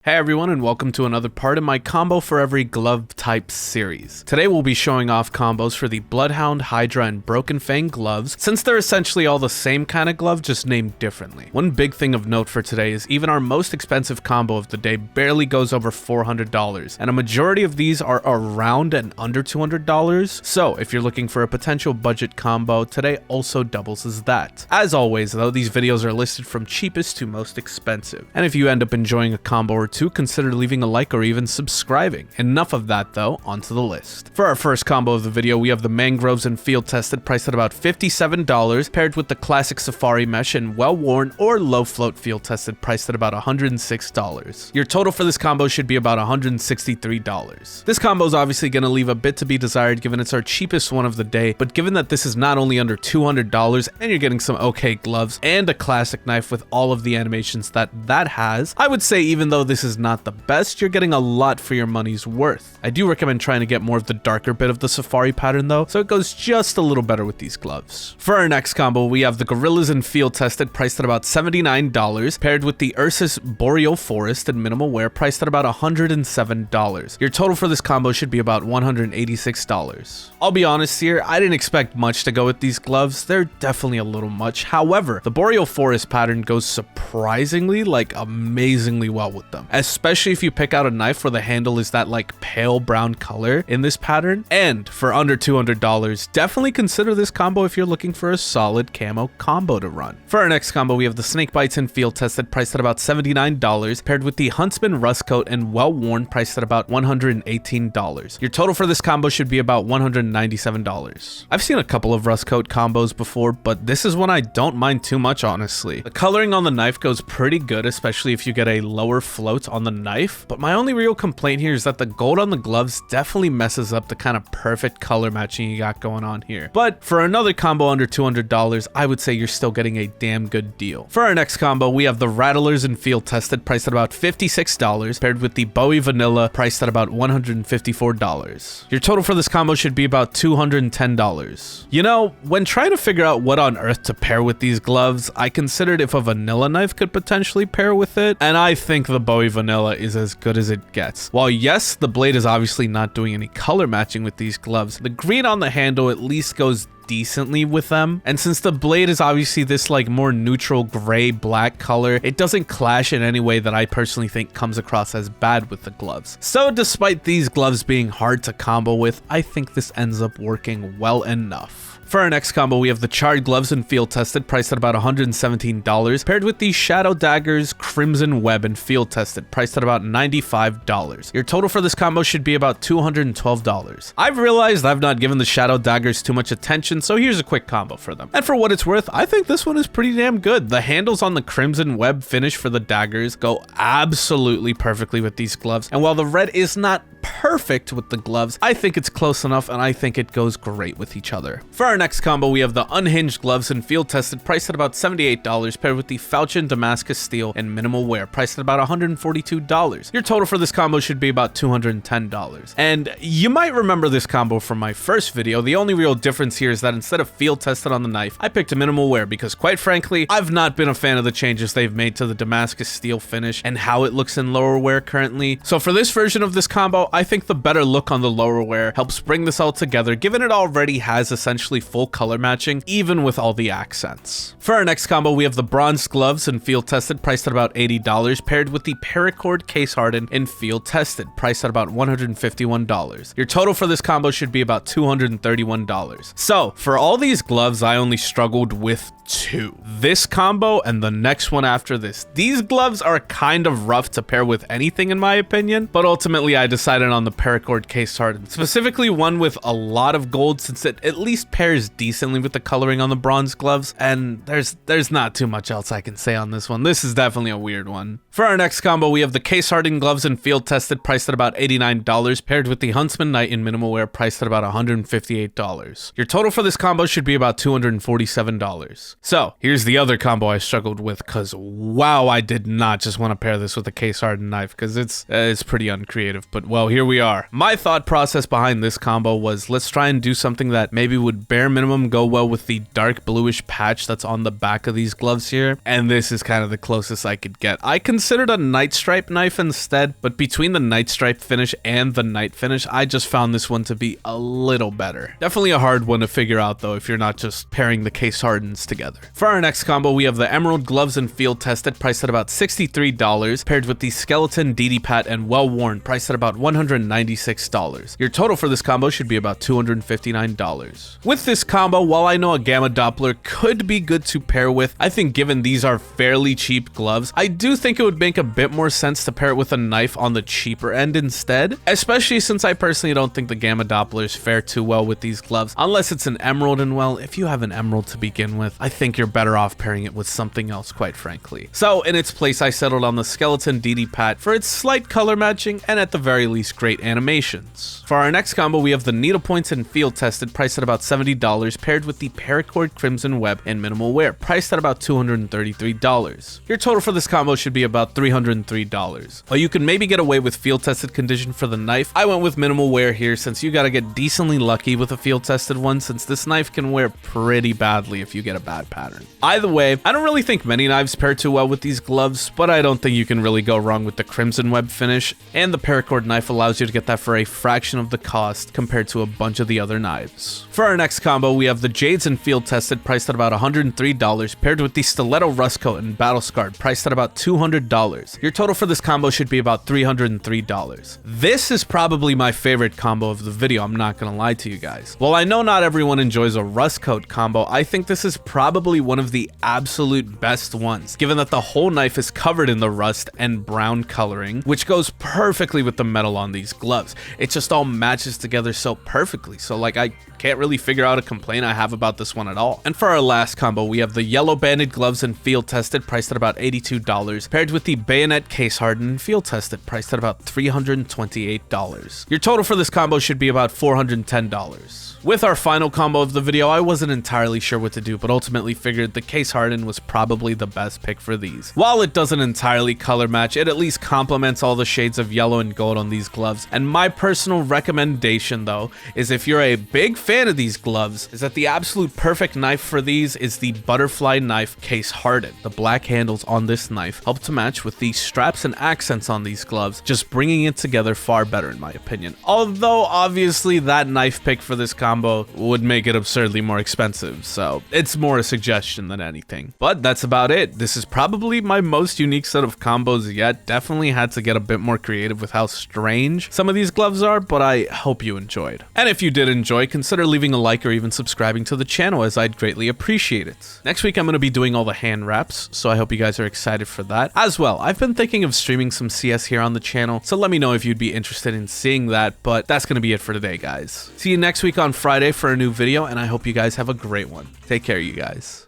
Hey everyone, and welcome to another part of my combo for every glove type series. Today we'll be showing off combos for the Bloodhound, Hydra, and Broken Fang gloves, since they're essentially all the same kind of glove, just named differently. One big thing of note for today is even our most expensive combo of the day barely goes over $400, and a majority of these are around and under $200, so if you're looking for a potential budget combo, today also doubles as that. As always though, these videos are listed from cheapest to most expensive, and if you end up enjoying a combo or two, consider leaving a like or even subscribing. Enough of that though, onto the list. For our first combo of the video, we have the Mangroves and Field Tested, priced at about $57, paired with the classic Safari Mesh and well-worn or low-float Field Tested, priced at about $106. Your total for this combo should be about $163. This combo is obviously going to leave a bit to be desired given it's our cheapest one of the day, but given that this is not only under $200 and you're getting some okay gloves and a classic knife with all of the animations that has, I would say even though this is not the best, you're getting a lot for your money's worth. I do recommend trying to get more of the darker bit of the safari pattern though, so it goes just a little better with these gloves. For our next combo, we have the Guerrillas and Field Tested, priced at about $79, paired with the Ursus Boreal Forest and Minimal Wear, priced at about $107. Your total for this combo should be about $186. I'll be honest here, I didn't expect much to go with these gloves. They're definitely a little much. However, the Boreal Forest pattern goes surprisingly, amazingly well with them, especially if you pick out a knife where the handle is that pale brown color in this pattern. And for under $200, definitely consider this combo if you're looking for a solid camo combo to run. For our next combo, we have the Snakebites and Field Tested, priced at about $79, paired with the Huntsman Rust Coat and well-worn, priced at about $118. Your total for this combo should be about $197. I've seen a couple of Rust Coat combos before, but this is one I don't mind too much, honestly. The coloring on the knife goes pretty good, especially if you get a lower float on the knife, but my only real complaint here is that the gold on the gloves definitely messes up the kind of perfect color matching you got going on here. But for another combo under $200, I would say you're still getting a damn good deal. For our next combo, we have the Rattlers and Field Tested, priced at about $56, paired with the Bowie Vanilla, priced at about $154. Your total for this combo should be about $210. You know, when trying to figure out what on earth to pair with these gloves, I considered if a vanilla knife could potentially pair with it, and I think the Bowie Vanilla is as good as it gets. While yes, the blade is obviously not doing any color matching with these gloves, the green on the handle at least goes decently with them, and since the blade is obviously this more neutral gray black color, it doesn't clash in any way that I personally think comes across as bad with the gloves. So despite these gloves being hard to combo with, I think this ends up working well enough. For our next combo, we have the Charred gloves and Field Tested, priced at about $117, paired with the Shadow Daggers, Crimson Web, and Field Tested, priced at about $95. Your total for this combo should be about $212. I've realized I've not given the Shadow Daggers too much attention, so here's a quick combo for them. And for what it's worth, I think this one is pretty damn good. The handles on the Crimson Web finish for the daggers go absolutely perfectly with these gloves, and while the red is not perfect with the gloves, I think it's close enough, and I think it goes great with each other. For our next combo, we have the Unhinged gloves and Field Tested, priced at about $78, paired with the Falchion Damascus Steel and Minimal Wear, priced at about $142. Your total for this combo should be about $210. And you might remember this combo from my first video. The only real difference here is that instead of Field Tested on the knife, I picked a Minimal Wear because, quite frankly, I've not been a fan of the changes they've made to the Damascus Steel finish and how it looks in lower wear currently. So for this version of this combo, I think the better look on the lower wear helps bring this all together, given it already has essentially full color matching, even with all the accents. For our next combo, we have the Bronze gloves and Field Tested, priced at about $80, paired with the Paracord Case Hardened and Field Tested, priced at about $151. Your total for this combo should be about $231. So for all these gloves, I only struggled with two. This combo and the next one after this. These gloves are kind of rough to pair with anything in my opinion, but ultimately I decided on the Paracord Case Hardened, specifically one with a lot of gold, since it at least pairs decently with the coloring on the Bronze gloves, and there's not too much else I can say on this one. This is definitely a weird one. For our next combo, we have the Case Hardened gloves and Field Tested, priced at about $89, paired with the Huntsman Knight in Minimal Wear, priced at about $158. Your total for this combo should be about $247. So here's the other combo I struggled with, because wow, I did not just want to pair this with a case hardened knife, because it's pretty uncreative, but well, here we are. My thought process behind this combo was, let's try and do something that maybe would bare minimum go well with the dark bluish patch that's on the back of these gloves here, and this is kind of the closest I could get. I considered a night stripe knife instead, but between the night stripe finish and the night finish, I just found this one to be a little better. Definitely a hard one to figure out though if you're not just pairing the case hardens together. For our next combo, we have the Emerald Gloves and Field Tested, priced at about $63, paired with the Skeleton DD Pat and Well Worn, priced at about $196. Your total for this combo should be about $259. With this combo, while I know a Gamma Doppler could be good to pair with, I think given these are fairly cheap gloves, I do think it would make a bit more sense to pair it with a knife on the cheaper end instead, especially since I personally don't think the Gamma Dopplers fare too well with these gloves, unless it's an emerald, and well, if you have an emerald to begin with, I think you're better off pairing it with something else, quite frankly. So in its place, I settled on the Skeleton DD Pat for its slight color matching and at the very least great animations. For our next combo, we have the Needle Points and Field Tested, priced at about $70, paired with the Paracord Crimson Web and Minimal Wear, priced at about $233. Your total for this combo should be about $303. While you can maybe get away with Field Tested condition for the knife, I went with Minimal Wear here, since you gotta get decently lucky with a Field Tested one, since this knife can wear pretty badly if you get a bad pattern. Either way, I don't really think many knives pair too well with these gloves, but I don't think you can really go wrong with the Crimson Web finish, and the Paracord knife allows you to get that for a fraction of the cost compared to a bunch of the other knives. For our next combo, we have the Jades and Field Tested, priced at about $103, paired with the Stiletto Rust Coat and Battle Scarred, priced at about $200. Your total for this combo should be about $303. This is probably my favorite combo of the video, I'm not gonna lie to you guys. While I know not everyone enjoys a Rust Coat combo, I think this is probably one of the absolute best ones, given that the whole knife is covered in the rust and brown coloring, which goes perfectly with the metal on these gloves. It just all matches together so perfectly, so like I can't really figure out a complaint I have about this one at all. And for our last combo, we have the Yellow Banded Gloves and Field Tested, priced at about $82, paired with the Bayonet Case Hardened and Field Tested, priced at about $328. Your total for this combo should be about $410. With our final combo of the video, I wasn't entirely sure what to do, but ultimately figured the Case Hardened was probably the best pick for these. While it doesn't entirely color match, it at least complements all the shades of yellow and gold on these gloves. And my personal recommendation though, is if you're a big fan of these gloves, is that the absolute perfect knife for these is the Butterfly Knife Case Hardened. The black handles on this knife help to match with the straps and accents on these gloves, just bringing it together far better in my opinion. Although obviously that knife pick for this combo would make it absurdly more expensive, so it's more a suggestion than anything. But that's about it. This is probably my most unique set of combos yet. Definitely had to get a bit more creative with how strange some of these gloves are, but I hope you enjoyed. And if you did enjoy, consider leaving a like or even subscribing to the channel, as I'd greatly appreciate it. Next week I'm going to be doing all the hand wraps, so I hope you guys are excited for that. As well, I've been thinking of streaming some CS here on the channel, so let me know if you'd be interested in seeing that, but that's going to be it for today, guys. See you next week on Friday for a new video, and I hope you guys have a great one. Take care, you guys.